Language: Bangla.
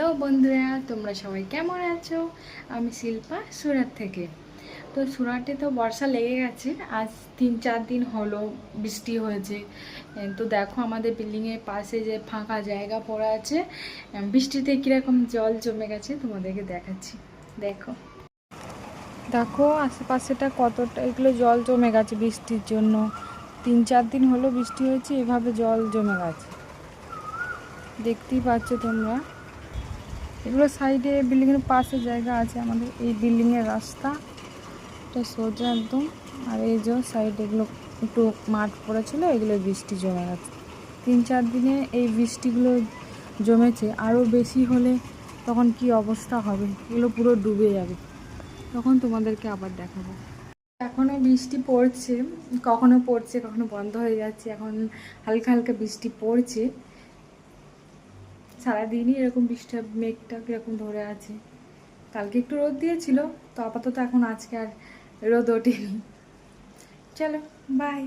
হ্যালো বন্ধুরা, তোমরা সবাই কেমন আছো? আমি শিল্পা, সুরাট থেকে। তো সুরাটে তো বর্ষা লেগে গেছে। আজ 3-4 দিন হলো বৃষ্টি হয়েছে। তো দেখো আমাদের বিল্ডিংয়ের পাশে যে ফাঁকা জায়গা পড়ে আছে, বৃষ্টিতে কীরকম জল জমে গেছে তোমাদেরকে দেখাচ্ছি। দেখো দেখো আশেপাশেটা কতটা এগুলো জল জমে গেছে বৃষ্টির জন্য। 3-4 দিন হলো বৃষ্টি হয়েছে, এভাবে জল জমে গেছে, দেখতেই পাচ্ছ তোমরা। এগুলো সাইডে বিল্ডিংয়ের পাশে জায়গা আছে আমাদের। এই বিল্ডিংয়ের রাস্তা এটা সোজা একদম। আর এই যে সাইডে এগুলো একটু মাঠ পড়েছিল, এগুলো বৃষ্টি জমে গেছে। 3-4 দিনে এই বৃষ্টিগুলো জমেছে, আরও বেশি হলে তখন কি অবস্থা হবে, এগুলো পুরো ডুবে যাবে। তখন তোমাদেরকে আবার দেখাবো। এখনও বৃষ্টি পড়ছে, কখনো পড়ছে কখনো বন্ধ হয়ে যাচ্ছে। এখন হালকা হালকা বৃষ্টি পড়ছে, সারাদিনই এরকম বৃষ্টি, মেঘটা কীরকম ধরে আছে। কালকে একটু রোদ দিয়েছিল, তো আপাতত এখন আজকে আর রোদ ওঠেনি। চলো বাই।